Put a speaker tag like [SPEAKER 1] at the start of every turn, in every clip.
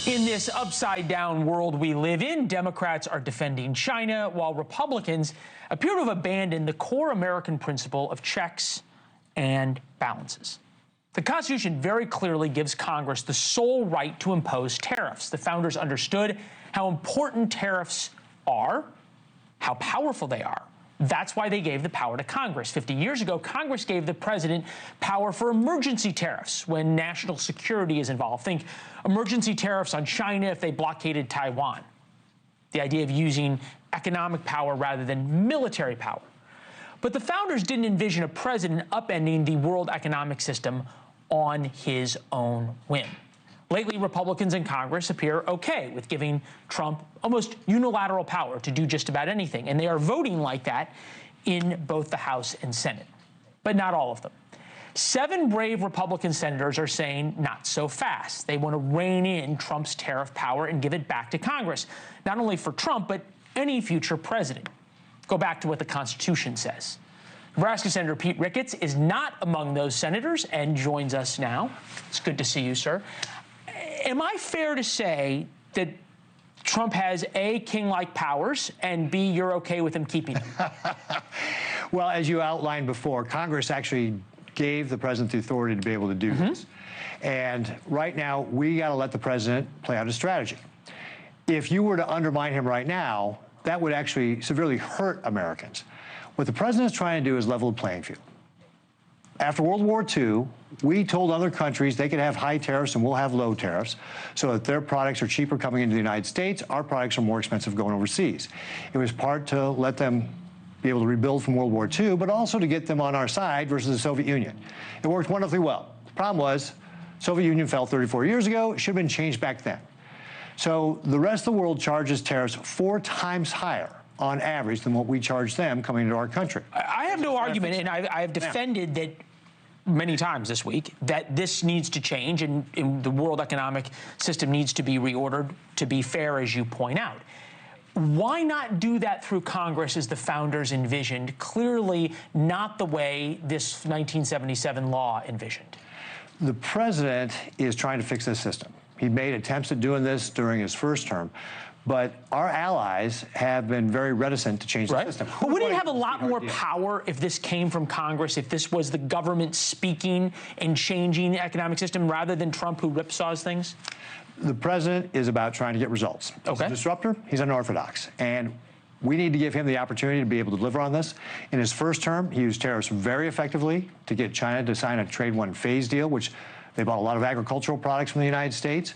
[SPEAKER 1] In this upside-down world we live in, Democrats are defending China, while Republicans appear to have abandoned the core American principle of checks and balances. The Constitution very clearly gives Congress the sole right to impose tariffs. The founders understood how important tariffs are, how powerful they are. That's why they gave the power to Congress. 50 years ago, Congress gave the president power for emergency tariffs when national security is involved. Think emergency tariffs on China if they blockaded Taiwan. The idea of using economic power rather than military power. But the founders didn't envision a president upending the world economic system on his own whim. Lately, Republicans in Congress appear okay with giving Trump almost unilateral power to do just about anything, and they are voting like that in both the House and Senate. But not all of them. 7 brave Republican senators are saying not so fast. They want to rein in Trump's tariff power and give it back to Congress, not only for Trump, but any future president. Go back to what the Constitution says. Nebraska Senator Pete Ricketts is not among those senators and joins us now. It's good to see you, sir. Am I fair to say that Trump has A, king-like powers, and B, you're okay with him keeping them?
[SPEAKER 2] Well, as you outlined before, Congress actually gave the president the authority to be able to do this. And right now, we got to let the president play out his strategy. If you were to undermine him right now, that would actually severely hurt Americans. What the president is trying to do is level the playing field. After World War II, we told other countries they could have high tariffs and we'll have low tariffs so that their products are cheaper coming into the United States, our products are more expensive going overseas. It was part to let them be able to rebuild from World War II, but also to get them on our side versus the Soviet Union. It worked wonderfully well. The problem was, Soviet Union fell 34 years ago. It should have been changed back then. So the rest of the world charges tariffs 4 times higher on average than what we charge them coming into our country.
[SPEAKER 1] I have no argument, and I have defended that many times this week, that this needs to change and the world economic system needs to be reordered to be fair, as you point out. Why not do that through Congress as the founders envisioned? Clearly not the way this 1977 law envisioned.
[SPEAKER 2] The president is trying to fix this system. He made attempts at doing this during his first term, but our allies have been very reticent to change the system.
[SPEAKER 1] But wouldn't it have a lot more power if this came from Congress, if this was the government speaking and changing the economic system rather than Trump who ripsaws things?
[SPEAKER 2] The president is about trying to get results. He's a disruptor. He's unorthodox. And we need to give him the opportunity to be able to deliver on this. In his first term, he used tariffs very effectively to get China to sign a trade one-phase deal, which they bought a lot of agricultural products from the United States.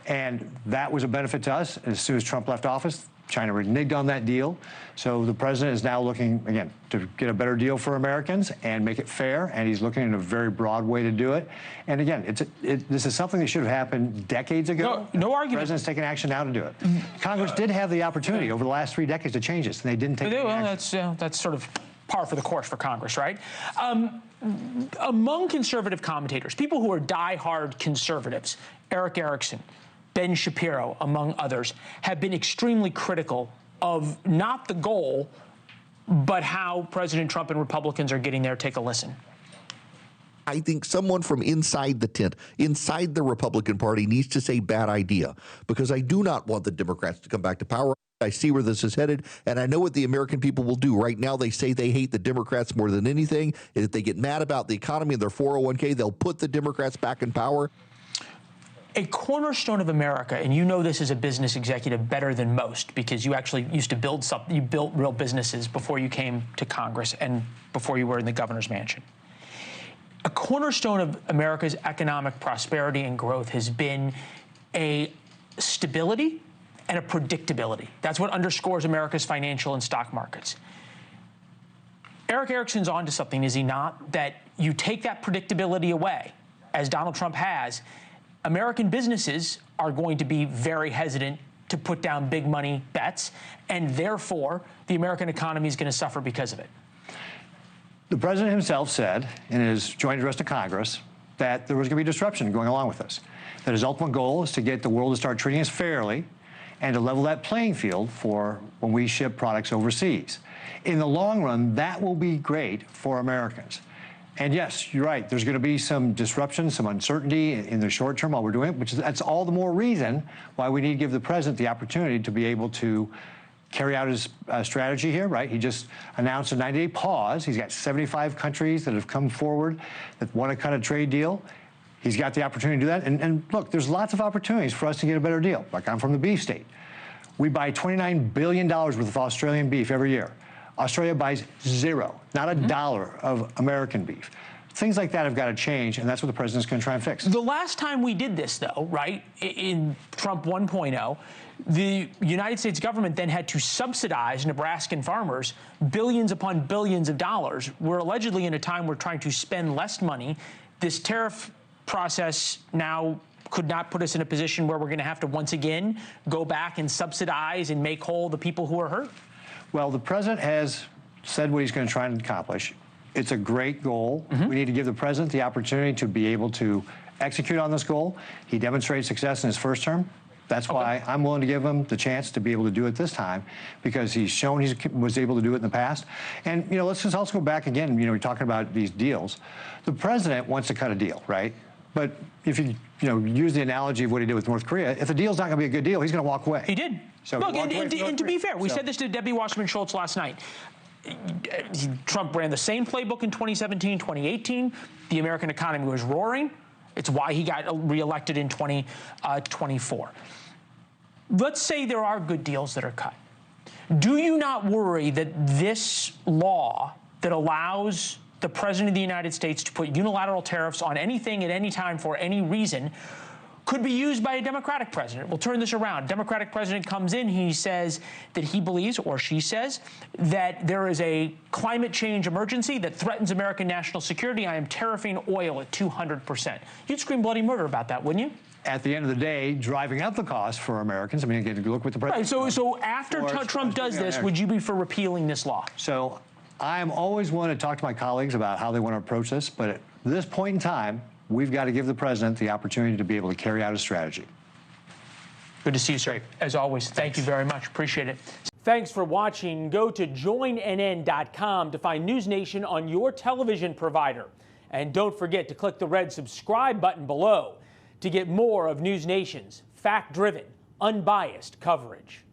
[SPEAKER 2] And that was a benefit to us. As soon as Trump left office, China reneged on that deal. So the president is now looking, again, to get a better deal for Americans and make it fair, and he's looking in a very broad way to do it. And again, this is something that should have happened decades ago.
[SPEAKER 1] No argument.
[SPEAKER 2] The president's taking action now to do it. Congress did have the opportunity over the last 3 decades to change this, and they didn't take any action.
[SPEAKER 1] That's sort of par for the course for Congress, right? Among conservative commentators, people who are diehard conservatives, Eric Erickson, Ben Shapiro, among others, have been extremely critical of not the goal, but how President Trump and Republicans are getting there. Take a listen.
[SPEAKER 3] I think someone from inside the tent, inside the Republican Party, needs to say bad idea, because I do not want the Democrats to come back to power. I see where this is headed, and I know what the American people will do. Right now, they say they hate the Democrats more than anything. And if they get mad about the economy and their 401k, they'll put the Democrats back in power.
[SPEAKER 1] A cornerstone of America, and you know this as a business executive better than most because you actually used to build something, you built real businesses before you came to Congress and before you were in the governor's mansion. A cornerstone of America's economic prosperity and growth has been a stability and a predictability. That's what underscores America's financial and stock markets. Eric Erickson's onto something, is he not? That you take that predictability away, as Donald Trump has, American businesses are going to be very hesitant to put down big money bets, and therefore the American economy is going to suffer because of it.
[SPEAKER 2] The president himself said in his joint address to Congress that there was going to be disruption going along with this, that his ultimate goal is to get the world to start treating us fairly and to level that playing field for when we ship products overseas. In the long run, that will be great for Americans. And yes, you're right. There's going to be some disruption, some uncertainty in the short term while we're doing it, that's all the more reason why we need to give the president the opportunity to be able to carry out his strategy here, right? He just announced a 90-day pause. He's got 75 countries that have come forward that want to cut a trade deal. He's got the opportunity to do that. And look, there's lots of opportunities for us to get a better deal. Like, I'm from the beef state. We buy $29 billion worth of Australian beef every year. Australia buys zero, not a dollar of American beef. Things like that have got to change, and that's what the president's going to try and fix.
[SPEAKER 1] The last time we did this, though, right, in Trump 1.0, the United States government then had to subsidize Nebraskan farmers billions upon billions of dollars. We're allegedly in a time we're trying to spend less money. This tariff process now could not put us in a position where we're going to have to once again go back and subsidize and make whole the people who are hurt.
[SPEAKER 2] Well, the president has said what he's going to try and accomplish. It's a great goal. We need to give the president the opportunity to be able to execute on this goal. He demonstrated success in his first term. That's why I'm willing to give him the chance to be able to do it this time, because he's shown he was able to do it in the past. And, you know, let's just also go back again. You know, we're talking about these deals. The president wants to cut a deal, right? But if you use the analogy of what he did with North Korea, if the deal's not going to be a good deal, he's going to walk away.
[SPEAKER 1] He did.
[SPEAKER 2] So
[SPEAKER 1] look, and to be fair, we said this to Debbie Wasserman Schultz last night. Trump ran the same playbook in 2017, 2018. The American economy was roaring. It's why he got reelected in 2024. Let's say there are good deals that are cut. Do you not worry that this law that allows the President of the United States to put unilateral tariffs on anything at any time for any reason could be used by a Democratic president? We'll turn this around. Democratic president comes in, he says that he believes, or she says, that there is a climate change emergency that threatens American national security. I am tariffing oil at 200%. You'd scream bloody murder about that, wouldn't you?
[SPEAKER 2] At the end of the day, driving up the cost for Americans. I mean, again, look what the president.
[SPEAKER 1] Right. So after Trump does this, would you be for repealing this law?
[SPEAKER 2] So I'm always willing to talk to my colleagues about how they want to approach this, but at this point in time, we've got to give the president the opportunity to be able to carry out his strategy.
[SPEAKER 1] Good to see you, sir. As always, thank you very much. Appreciate it.
[SPEAKER 4] Thanks for watching. Go to joinnn.com to find NewsNation on your television provider. And don't forget to click the red subscribe button below to get more of NewsNation's fact-driven, unbiased coverage.